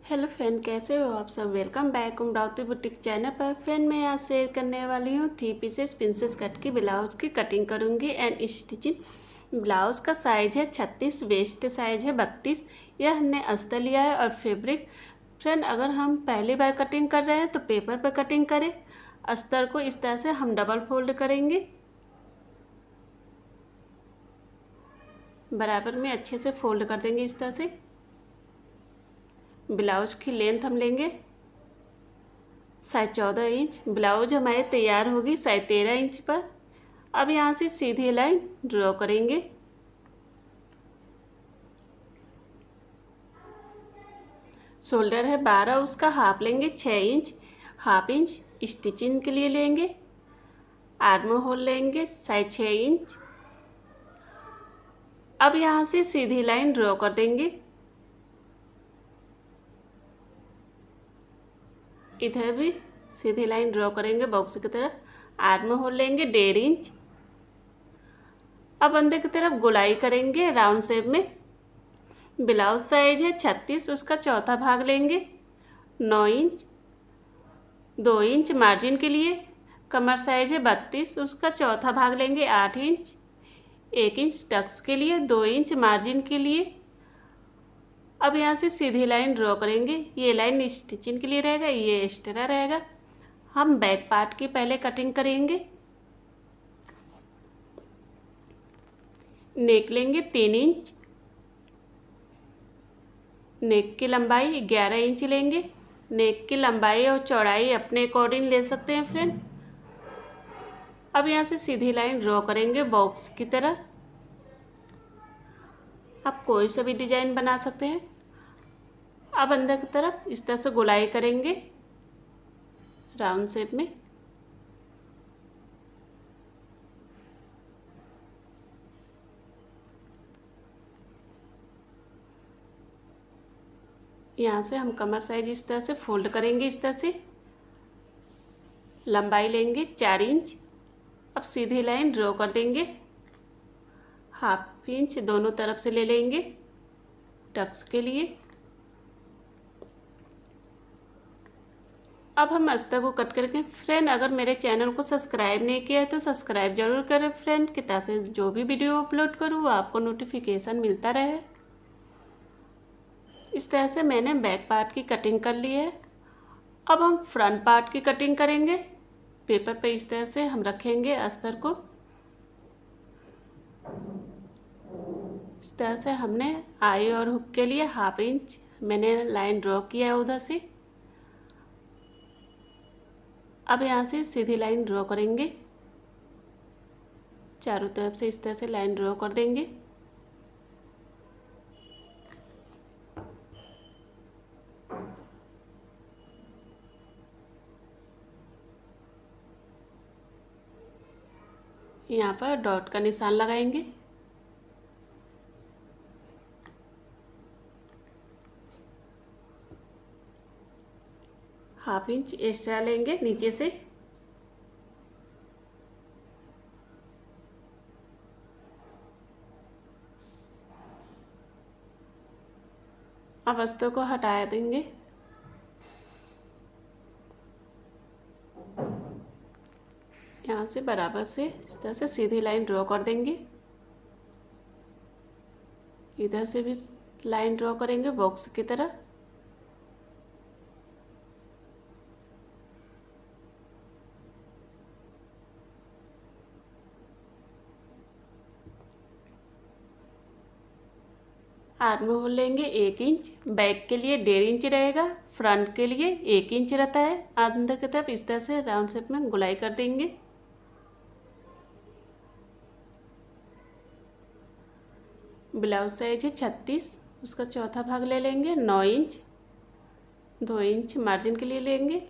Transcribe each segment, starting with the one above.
Hello friend, कैसे हो आप सब। Welcome back Amravati boutique channel पर। फ्रेंड, मैं आज शेयर करने वाली हूँ 3 पीसेस प्रिंसेस कट की ब्लाउज़ की कटिंग करूँगी एंड स्टिचिंग। ब्लाउज़ का साइज़ है 36, वेस्ट साइज़ है 32। यह हमने अस्तर लिया है और फैब्रिक। फ्रेंड, अगर हम पहली बार कटिंग कर रहे हैं तो पेपर पर कटिंग करें। अस्तर को इस तरह से हम डबल फोल्ड करेंगे, बराबर में अच्छे से फोल्ड कर देंगे इस तरह से। ब्लाउज़ की लेंथ हम लेंगे साइज 14 इंच। ब्लाउज हमारे तैयार होगी साइज 13 इंच पर। अब यहाँ से सीधी लाइन ड्रॉ करेंगे। शोल्डर है 12, उसका हाफ लेंगे 6 इंच। हाफ इंच स्टिचिंग के लिए लेंगे। आर्म होल लेंगे साइज 6 इंच। अब यहाँ से सीधी लाइन ड्रॉ कर देंगे। इधर भी सीधी लाइन ड्रॉ करेंगे बॉक्स की तरफ। आर्म होल लेंगे 1.5 इंच। अब अंदर की तरफ गोलाई करेंगे राउंड शेप में। ब्लाउज साइज है 36, उसका चौथा भाग लेंगे 9 इंच। 2 इंच मार्जिन के लिए। कमर साइज है 32, उसका चौथा भाग लेंगे 8 इंच। 1 इंच टक्स के लिए, 2 इंच मार्जिन के लिए। अब यहाँ से सीधी लाइन ड्रॉ करेंगे। ये लाइन स्टिचिंग के लिए रहेगा, ये एक्स्ट्रा रहेगा। हम बैक पार्ट की पहले कटिंग करेंगे। नेक लेंगे 3 इंच। नेक की लंबाई 11 इंच लेंगे। नेक की लंबाई और चौड़ाई अपने अकॉर्डिंग ले सकते हैं फ्रेंड। अब यहाँ से सीधी लाइन ड्रॉ करेंगे बॉक्स की तरह। आप कोई सा भी डिजाइन बना सकते हैं। अब अंदर की तरफ इस तरह से गोलाई करेंगे राउंड शेप में। यहाँ से हम कमर साइज इस तरह से फोल्ड करेंगे इस तरह से। लंबाई लेंगे 4 इंच। अब सीधी लाइन ड्रॉ कर देंगे। हाफ इंच दोनों तरफ से ले लेंगे टक्स के लिए। अब हम अस्तर को कट करके। फ्रेंड, अगर मेरे चैनल को सब्सक्राइब नहीं किया है तो सब्सक्राइब जरूर करें फ्रेंड, कि ताकि जो भी वीडियो अपलोड करूँ वो आपको नोटिफिकेशन मिलता रहे। इस तरह से मैंने बैक पार्ट की कटिंग कर ली है। अब हम फ्रंट पार्ट की कटिंग करेंगे। पेपर पे इस तरह से हम रखेंगे अस्तर को। इस तरह से हमने आई और हुक के लिए हाफ इंच मैंने लाइन ड्रॉ किया है उधर से। अब यहाँ से सीधी लाइन ड्रॉ करेंगे। चारों तरफ से इस तरह से लाइन ड्रॉ कर देंगे। यहाँ पर डॉट का निशान लगाएंगे। हाफ इंच एक्स्ट्रा लेंगे नीचे से। अब अस्तर को हटा देंगे। यहाँ से बराबर से इस तरह से सीधी लाइन ड्रॉ कर देंगे। इधर से भी लाइन ड्रॉ करेंगे बॉक्स की तरह। आर्म होल लेंगे 1 इंच। बैक के लिए 1.5 इंच रहेगा। फ्रंट के लिए 1 इंच रहता है। अंदर की तरफ इस तरह से राउंड शेप में गोलाई कर देंगे। ब्लाउज साइज है 36, उसका चौथा भाग ले लेंगे 9 इंच। 2 इंच मार्जिन के लिए लेंगे।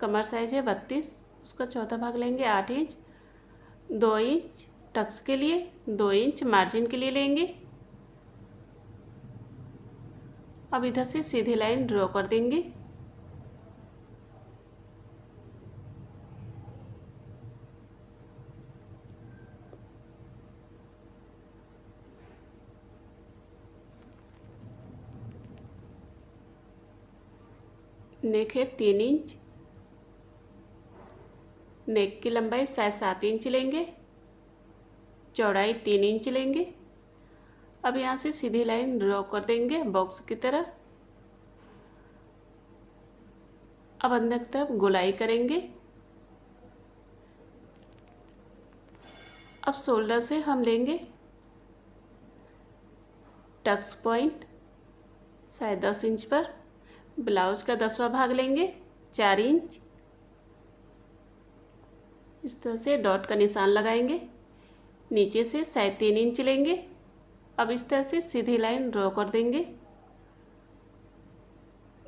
कमर साइज है 32, उसका चौथा भाग लेंगे 8 इंच। 2 इंच टक्स के लिए, 2 इंच मार्जिन के लिए लेंगे। अब इधर से सीधी लाइन ड्रॉ कर देंगे। नेक है 3 इंच, नेक की लंबाई 7.5 इंच लेंगे, चौड़ाई 3 इंच लेंगे। अब यहाँ से सीधी लाइन ड्रॉ कर देंगे बॉक्स की तरह। अब अंदर की तरफ गोलाई करेंगे। अब शोल्डर से हम लेंगे टक्स पॉइंट 10.5 इंच पर, ब्लाउज का 10वां भाग लेंगे 4 इंच। इस तरह से डॉट का निशान लगाएंगे। नीचे से 3.5 इंच लेंगे। अब इस तरह से सीधी लाइन ड्रॉ कर देंगे।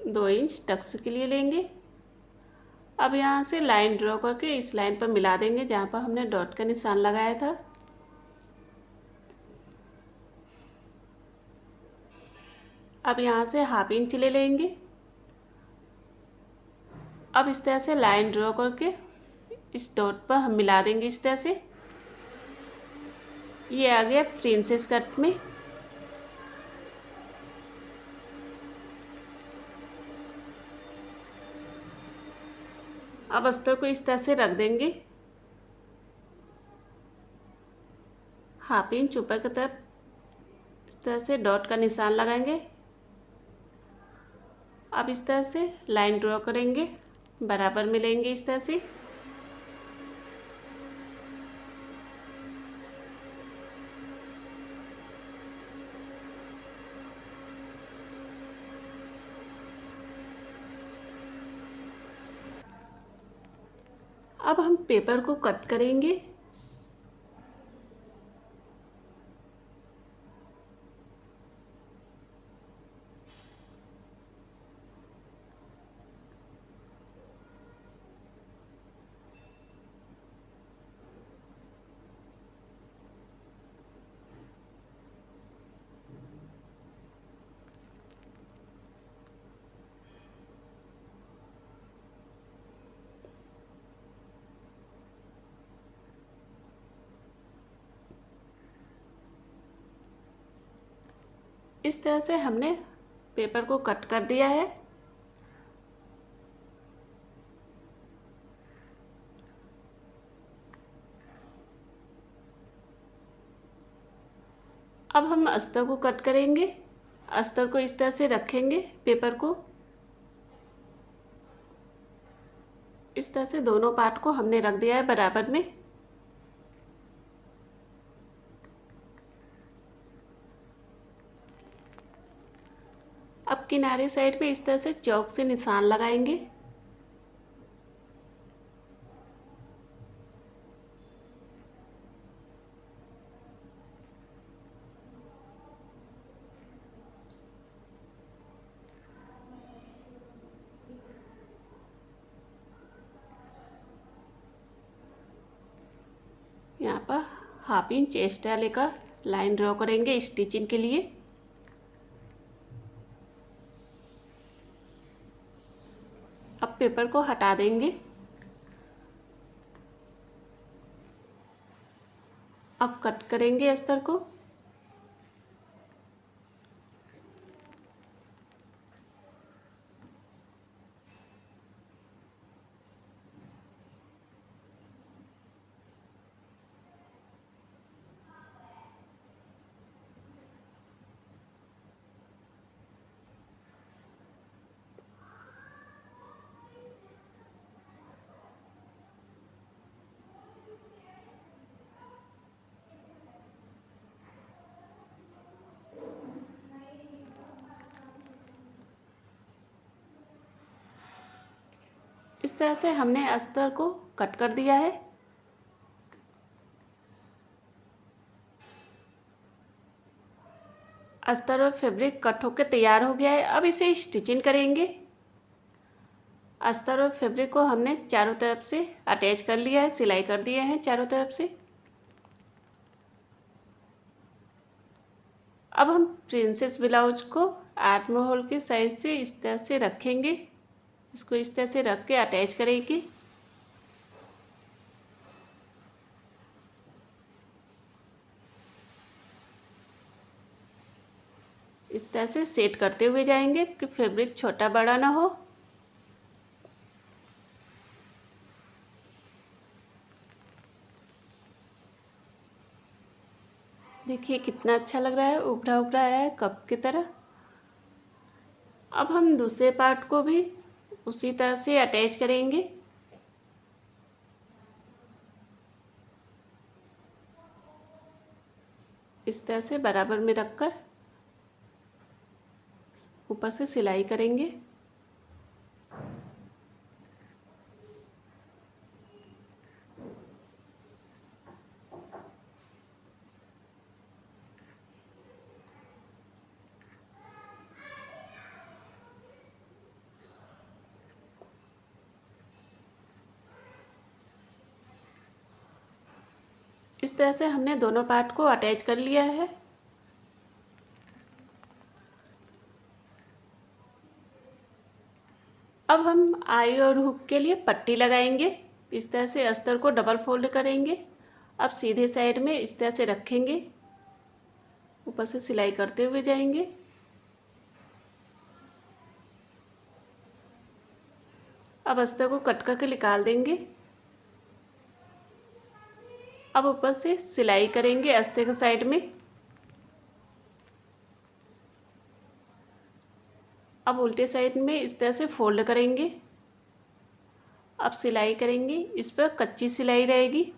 2 इंच टक्स के लिए लेंगे। अब यहाँ से लाइन ड्रॉ करके इस लाइन पर मिला देंगे जहाँ पर हमने डॉट का निशान लगाया था। अब यहाँ से 1/2 इंच ले लेंगे। अब इस तरह से लाइन ड्रॉ करके इस डॉट पर हम मिला देंगे इस तरह से। ये आ गया प्रिंसेस कट में। अब अस्तर को इस तरह से रख देंगे। 1/2 इंच ऊपर की तरफ इस तरह से डॉट का निशान लगाएंगे। अब इस तरह से लाइन ड्रॉ करेंगे, बराबर मिलेंगे इस तरह से। अब हम पेपर को कट करेंगे। इस तरह से हमने पेपर को कट कर दिया है। अब हम अस्तर को कट करेंगे। अस्तर को इस तरह से रखेंगे पेपर को। इस तरह से दोनों पार्ट को हमने रख दिया है बराबर में। अब किनारे साइड पे इस तरह से चौक से निशान लगाएंगे। यहाँ पर 1/2 इंच एक्स्ट्रा लेकर लाइन ड्रॉ करेंगे स्टिचिंग के लिए। अब पेपर को हटा देंगे। अब कट करेंगे अस्तर को। इस तरह से हमने अस्तर को कट कर दिया है। अस्तर और फैब्रिक कट होकर तैयार हो गया है। अब इसे स्टिचिंग करेंगे। अस्तर और फैब्रिक को हमने चारों तरफ से अटैच कर लिया है, सिलाई कर दिए हैं चारों तरफ से। अब हम प्रिंसेस ब्लाउज को 8 होल के साइज से इस तरह से रखेंगे। इसको इस तरह से रख के अटैच करेंगे। इस तरह से सेट करते हुए जाएंगे कि फैब्रिक छोटा बड़ा ना हो। देखिए कितना अच्छा लग रहा है, उभरा उभरा आया है कप की तरह। अब हम दूसरे पार्ट को भी उसी तरह से अटैच करेंगे। इस तरह से बराबर में रखकर ऊपर से सिलाई करेंगे। इस तरह से हमने दोनों पार्ट को अटैच कर लिया है। अब हम आई और हुक के लिए पट्टी लगाएंगे। इस तरह से अस्तर को डबल फोल्ड करेंगे। अब सीधे साइड में इस तरह से रखेंगे, ऊपर से सिलाई करते हुए जाएंगे। अब अस्तर को कट करके निकाल देंगे। अब ऊपर से सिलाई करेंगे अस्तर के साइड में। अब उल्टे साइड में इस तरह से फोल्ड करेंगे। अब सिलाई करेंगे, इस पर कच्ची सिलाई रहेगी।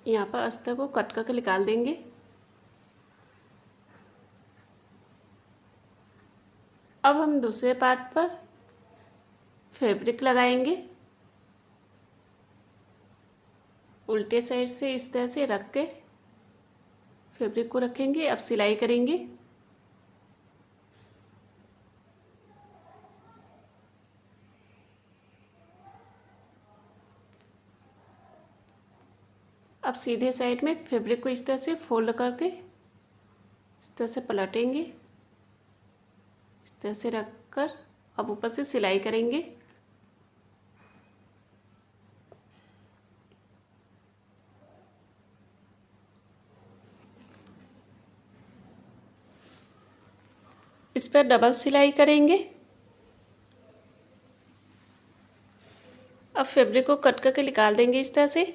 यहाँ पर अस्तर को कट करके निकाल देंगे। अब हम दूसरे पार्ट पर फैब्रिक लगाएंगे। उल्टे साइड से इस तरह से रख के फैब्रिक को रखेंगे। अब सिलाई करेंगे। अब सीधे साइड में फैब्रिक को इस तरह से फोल्ड करके इस तरह से पलटेंगे। इस तरह से रखकर अब ऊपर से सिलाई करेंगे। इस पर डबल सिलाई करेंगे। अब फैब्रिक को कट करके निकाल देंगे इस तरह से।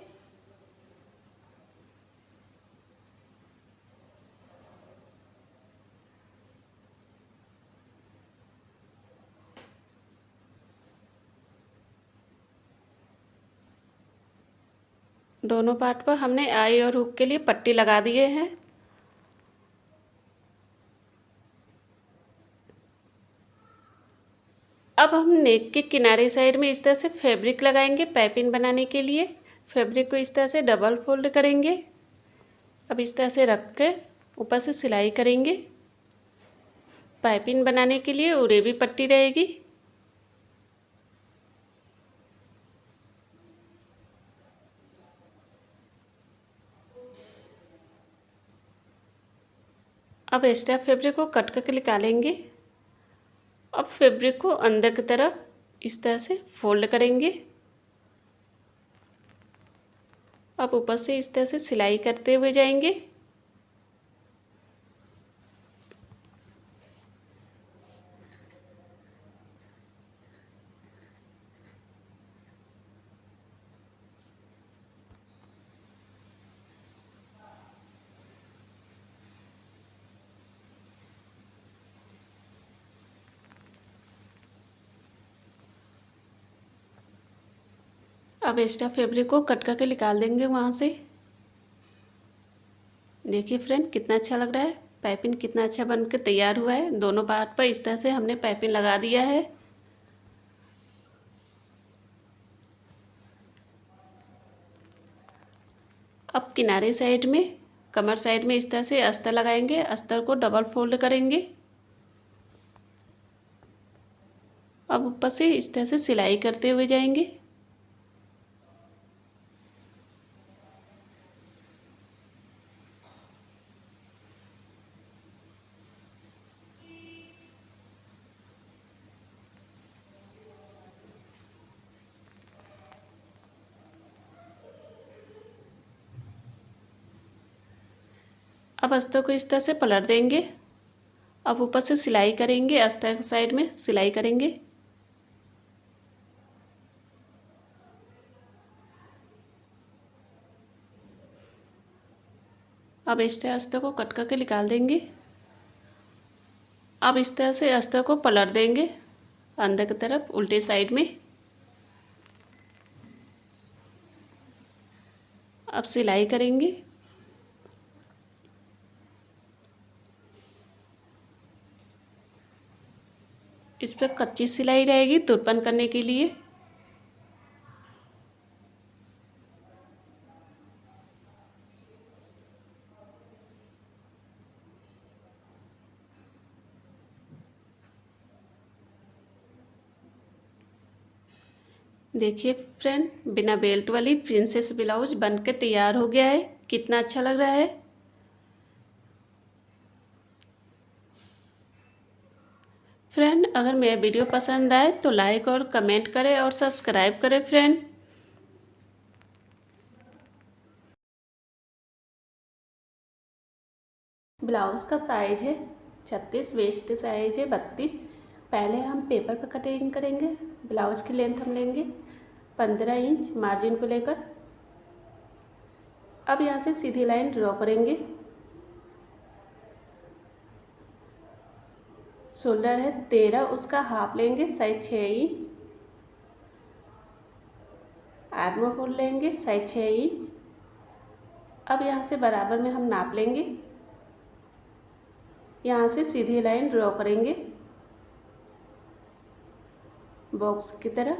दोनों पार्ट पर हमने आई और हुक के लिए पट्टी लगा दिए हैं। अब हम नेक के किनारे साइड में इस तरह से फैब्रिक लगाएंगे पाइपिंग बनाने के लिए। फैब्रिक को इस तरह से डबल फोल्ड करेंगे। अब इस तरह से रख कर ऊपर से सिलाई करेंगे। पाइपिंग बनाने के लिए उरे भी पट्टी रहेगी। अब एक्स्ट्रा फैब्रिक को कट करके निकालेंगे। अब फैब्रिक को अंदर की तरफ इस तरह से फोल्ड करेंगे। अब ऊपर से इस तरह से सिलाई करते हुए जाएंगे। अब एक्स्ट्रा फैब्रिक को कट करके निकाल देंगे वहाँ से। देखिए फ्रेंड कितना अच्छा लग रहा है, पाइपिंग कितना अच्छा बन के तैयार हुआ है। दोनों पार्ट पर इस तरह से हमने पाइपिंग लगा दिया है। अब किनारे साइड में कमर साइड में इस तरह से अस्तर लगाएंगे। अस्तर को डबल फोल्ड करेंगे। अब ऊपर से इस तरह से सिलाई करते हुए जाएंगे। अब अस्तर को इस तरह से पलट देंगे। अब ऊपर से सिलाई करेंगे, अस्तर के साइड में सिलाई करेंगे। अब एक्स्ट्रा अस्तर को कट करके निकाल देंगे। अब इस तरह से अस्तर को पलट देंगे अंदर की तरफ उल्टे साइड में। अब सिलाई करेंगे। इस पर कच्ची सिलाई रहेगी तुरपन करने के लिए। देखिए फ्रेंड, बिना बेल्ट वाली प्रिंसेस ब्लाउज बनके तैयार हो गया है। कितना अच्छा लग रहा है। फ्रेंड, अगर मेरा वीडियो पसंद आए तो लाइक और कमेंट करें और सब्सक्राइब करें फ्रेंड। ब्लाउज़ का साइज है 36, वेस्ट साइज है 32। पहले हम पेपर पर कटिंग करेंगे। ब्लाउज़ की लेंथ हम लेंगे 15 इंच मार्जिन को लेकर। अब यहाँ से सीधी लाइन ड्रॉ करेंगे। शोल्डर है 13, उसका हाफ लेंगे साइज 6 इंच। आर्म होल लेंगे साइज 6 इंच। अब यहाँ से बराबर में हम नाप लेंगे। यहाँ से सीधी लाइन ड्रॉ करेंगे बॉक्स की तरह।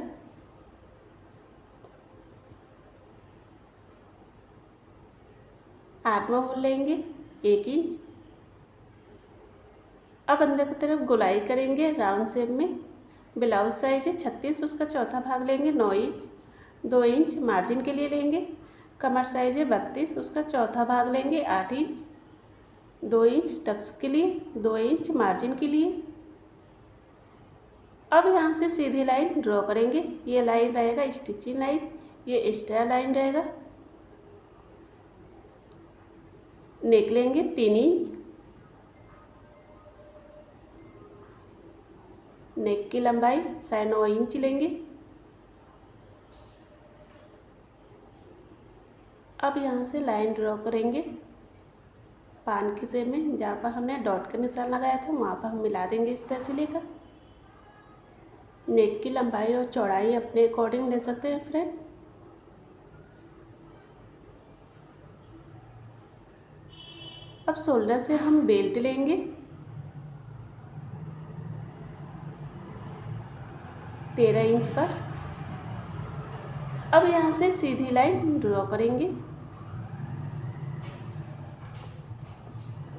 आर्म होल लेंगे 1 इंच। अब अंदर की तरफ गोलाई करेंगे राउंड शेप में। ब्लाउज साइज है 36, उसका चौथा भाग लेंगे 9 इंच। 2 इंच मार्जिन के लिए लेंगे। कमर साइज है 32, उसका चौथा भाग लेंगे 8 इंच। 2 इंच टक्स के लिए, 2 इंच मार्जिन के लिए। अब यहाँ से सीधी लाइन ड्रॉ करेंगे। ये लाइन रहेगा स्टिचिंग लाइन, ये एक्स्ट्रा लाइन रहेगा। नेक लेंगे 3 इंच। नेक की लंबाई 9.5 इंच लेंगे। अब यहाँ से लाइन ड्रॉ करेंगे पान की शेप में। जहाँ पर हमने डॉट का निशान लगाया था वहाँ पर हम मिला देंगे इस तरह से लेकर। नेक की लंबाई और चौड़ाई अपने अकॉर्डिंग ले सकते हैं फ्रेंड। अब शोल्डर से हम बेल्ट लेंगे 13 इंच पर। अब यहाँ से सीधी लाइन ड्रॉ करेंगे।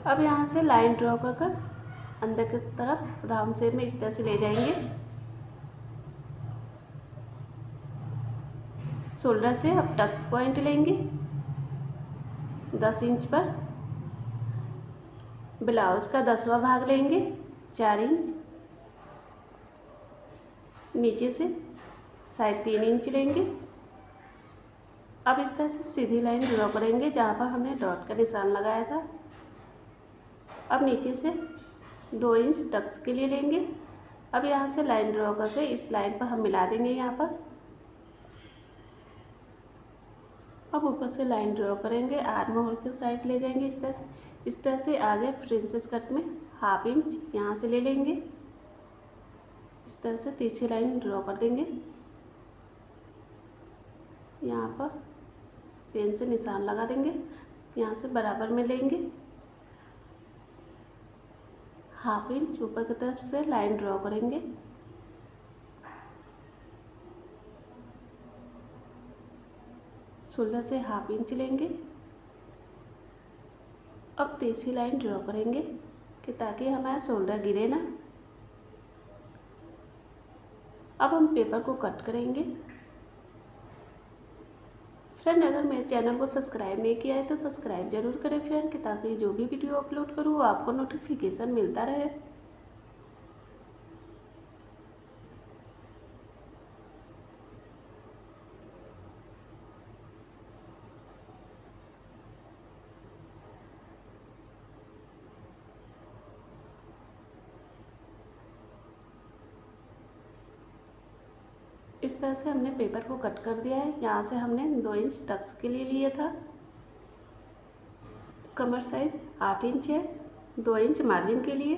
अब यहाँ से लाइन ड्रॉ कर अंदर की तरफ राउंड शेप में इस तरह से ले जाएंगे। शोल्डर से अब टक्स पॉइंट लेंगे 10 इंच पर। ब्लाउज का 10वां भाग लेंगे 4 इंच। नीचे से 3.5 इंच लेंगे। अब इस तरह से सीधी लाइन ड्रॉ करेंगे जहाँ पर हमने डॉट का निशान लगाया था। अब नीचे से 2 इंच टक्स के लिए लेंगे। अब यहाँ से लाइन ड्रॉ करके इस लाइन पर हम मिला देंगे यहाँ पर। अब ऊपर से लाइन ड्रॉ करेंगे, आर्म होल के साइड ले जाएंगे इस तरह से आगे प्रिंसेस कट में 1/2 इंच यहाँ से ले लेंगे। इस तरह से तिरछी लाइन ड्रॉ कर देंगे। यहाँ पर पेन से निशान लगा देंगे। यहाँ से बराबर में लेंगे 1/2 इंच ऊपर की तरफ से लाइन ड्रॉ करेंगे। शोल्डर से 1/2 इंच लेंगे। अब तिरछी लाइन ड्रॉ करेंगे कि ताकि हमारा शोल्डर गिरे ना। अब हम पेपर को कट करेंगे। फ्रेंड, अगर मेरे चैनल को सब्सक्राइब नहीं किया है तो सब्सक्राइब जरूर करें फ्रेंड, कि ताकि जो भी वीडियो अपलोड करूँ आपको नोटिफिकेशन मिलता रहे। इस तरह से हमने पेपर को कट कर दिया है। यहाँ से हमने 2 इंच टक्स के लिए था। कमर साइज 8 इंच है, 2 इंच मार्जिन के लिए।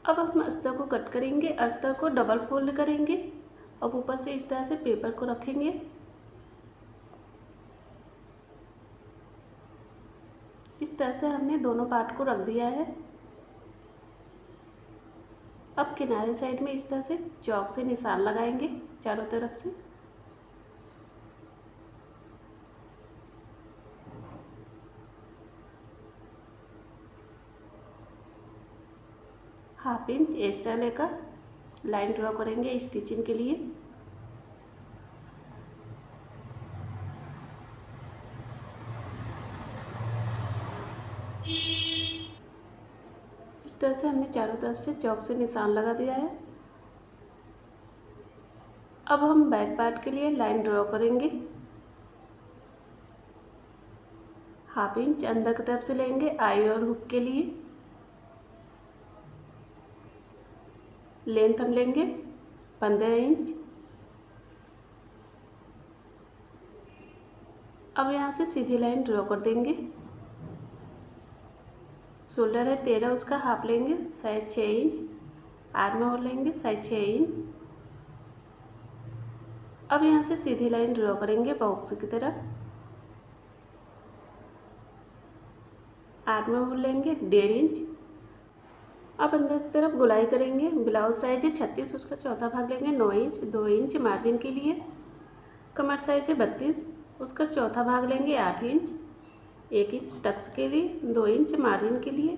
अब हम अस्तर को कट करेंगे। अस्तर को डबल फोल्ड करेंगे। अब ऊपर से इस तरह से पेपर को रखेंगे। इस तरह से हमने दोनों पार्ट को रख दिया है। अब किनारे साइड में इस तरह से चौक से निशान लगाएंगे चारों तरफ से। हाफ इंच एक्स्ट्रा लेकर लाइन ड्रॉ करेंगे स्टिचिंग के लिए। इस तरह से हमने चारों तरफ से चौक से निशान लगा दिया है। अब हम बैक पार्ट के लिए लाइन ड्रॉ करेंगे। हाफ इंच अंदर की तरफ से लेंगे आई और हुक के लिए। लेंथ हम लेंगे 15 इंच। अब यहाँ से सीधी लाइन ड्रॉ कर देंगे। शोल्डर है 13, उसका हाफ लेंगे साइज 6 इंच। आर्म और लेंगे साइज 6 इंच। अब यहाँ से सीधी लाइन ड्रॉ करेंगे बॉक्स की तरह। आर्म और लेंगे 1.5 इंच। अब अंदर की तरफ गोलाई करेंगे। ब्लाउज साइज है 36, उसका चौथा भाग लेंगे 9 इंच। 2 इंच मार्जिन के लिए। कमर साइज है 32, उसका चौथा भाग लेंगे 8 इंच। 1 इंच टक्स के लिए, 2 इंच मार्जिन के लिए।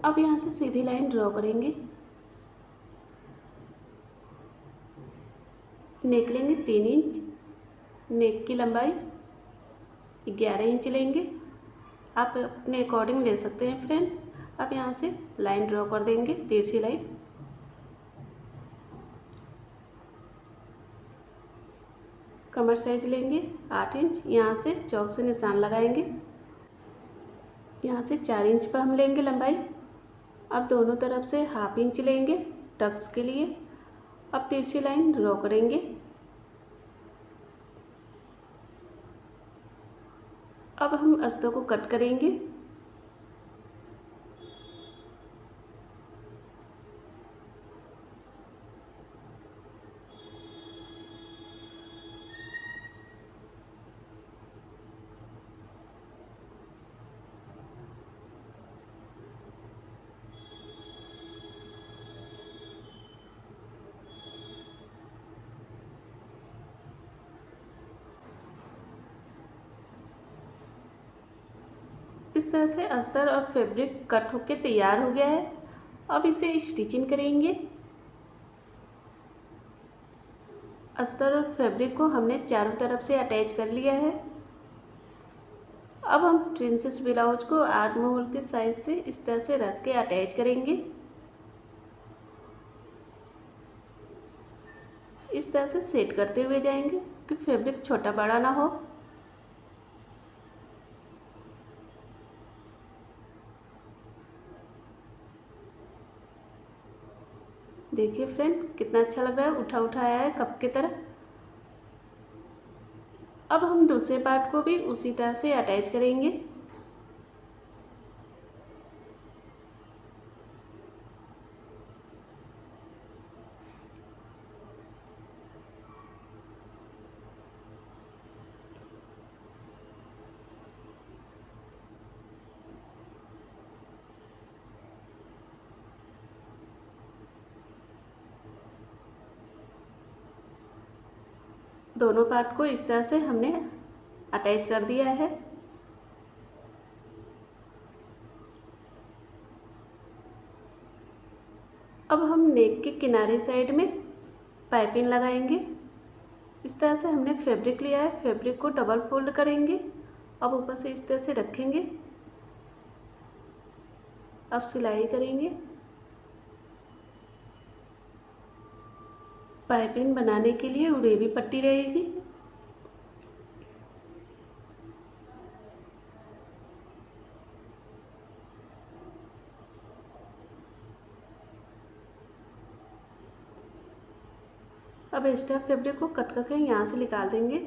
अब यहाँ से सीधी लाइन ड्रॉ करेंगे। नेक लेंगे 3 इंच। नेक की लंबाई 11 इंच लेंगे। आप अपने अकॉर्डिंग ले सकते हैं फ्रेंड। अब यहाँ से लाइन ड्रॉ कर देंगे, तिरछी लाइन। कमर साइज लेंगे 8 इंच। यहाँ से चौक से निशान लगाएंगे। यहाँ से 4 इंच पर हम लेंगे लंबाई। अब दोनों तरफ से हाफ इंच लेंगे टक्स के लिए। अब तिरछी लाइन ड्रॉ करेंगे। अब हम अस्तर को कट करेंगे। इस तरह से अस्तर और फैब्रिक कट होके तैयार हो गया है। अब इसे स्टिचिंग करेंगे। अस्तर और फैब्रिक को हमने चारों तरफ से अटैच कर लिया है। अब हम प्रिंसेस ब्लाउज को आर्म होल के साइज से इस तरह से रख के अटैच करेंगे। इस तरह से सेट करते हुए जाएंगे कि फैब्रिक छोटा बड़ा ना हो। देखिए फ्रेंड कितना अच्छा लग रहा है, उठा उठा आया है कप की तरह। अब हम दूसरे पार्ट को भी उसी तरह से अटैच करेंगे। दोनों पार्ट को इस तरह से हमने अटैच कर दिया है। अब हम नेक के किनारे साइड में पाइपिंग लगाएंगे। इस तरह से हमने फैब्रिक लिया है। फैब्रिक को डबल फोल्ड करेंगे। अब ऊपर से इस तरह से रखेंगे। अब सिलाई करेंगे। पाइपिंग बनाने के लिए उड़ेबी पट्टी रहेगी। अब एक्स्ट्रा फैब्रिक को कट करके यहाँ से निकाल देंगे।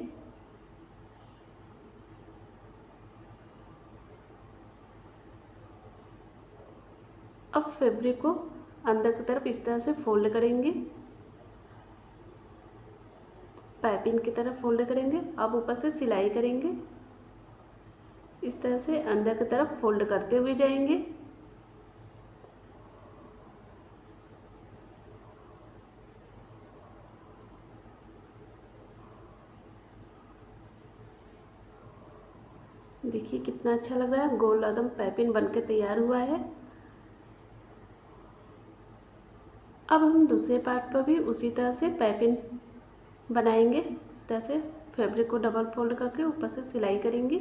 अब फैब्रिक को अंदर की तरफ इस तरह से फोल्ड करेंगे, पाइपिंग की तरफ फोल्ड करेंगे। अब ऊपर से सिलाई करेंगे, इस तरह से अंदर की तरफ फोल्ड करते हुए जाएंगे। देखिए कितना अच्छा लग रहा है, गोल एकदम पाइपिंग बनके तैयार हुआ है। अब हम दूसरे पार्ट पर भी उसी तरह से पाइपिंग बनाएंगे। इस तरह से फैब्रिक को डबल फोल्ड करके ऊपर से सिलाई करेंगे।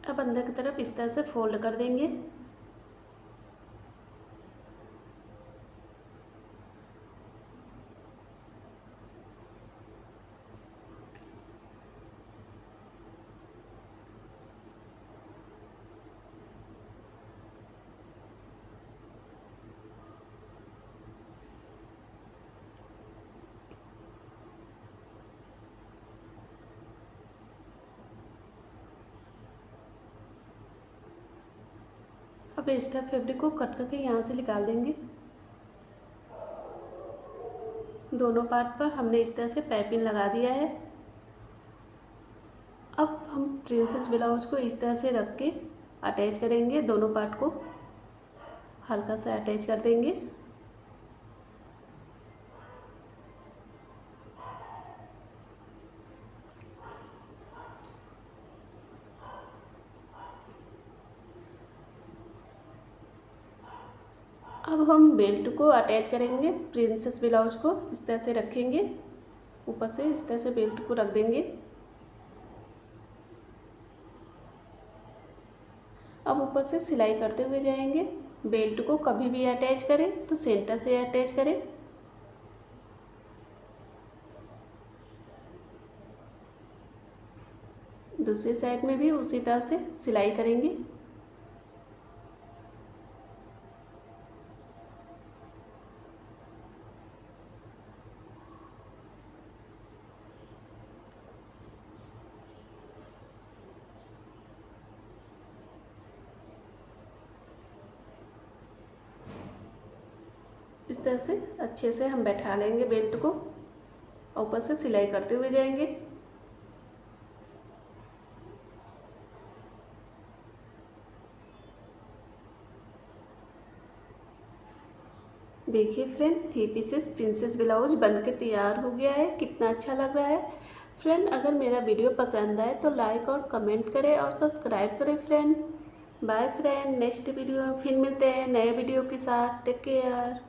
अब अंदर की तरफ इस तरह से फोल्ड कर देंगे। अब एक्स्ट्रा फैब्रिक को कट करके यहाँ से निकाल देंगे। दोनों पार्ट पर हमने इस तरह से पाइपिंग लगा दिया है। अब हम प्रिंसेस ब्लाउज को इस तरह से रख के अटैच करेंगे। दोनों पार्ट को हल्का सा अटैच कर देंगे। अब हम बेल्ट को अटैच करेंगे। प्रिंसेस ब्लाउज को इस तरह से रखेंगे, ऊपर से इस तरह से बेल्ट को रख देंगे। अब ऊपर से सिलाई करते हुए जाएंगे। बेल्ट को कभी भी अटैच करें तो सेंटर से अटैच करें। दूसरी साइड में भी उसी तरह से सिलाई करेंगे। इस तरह से अच्छे से हम बैठा लेंगे बेल्ट को, ऊपर से सिलाई करते हुए जाएंगे। देखिए फ्रेंड, 3 पीसेस प्रिंसेस ब्लाउज बनके तैयार हो गया है। कितना अच्छा लग रहा है। फ्रेंड, अगर मेरा वीडियो पसंद आए तो लाइक और कमेंट करें और सब्सक्राइब करें friend. Bye friend, next video में फिर मिलते हैं नए वीडियो के साथ। Take care.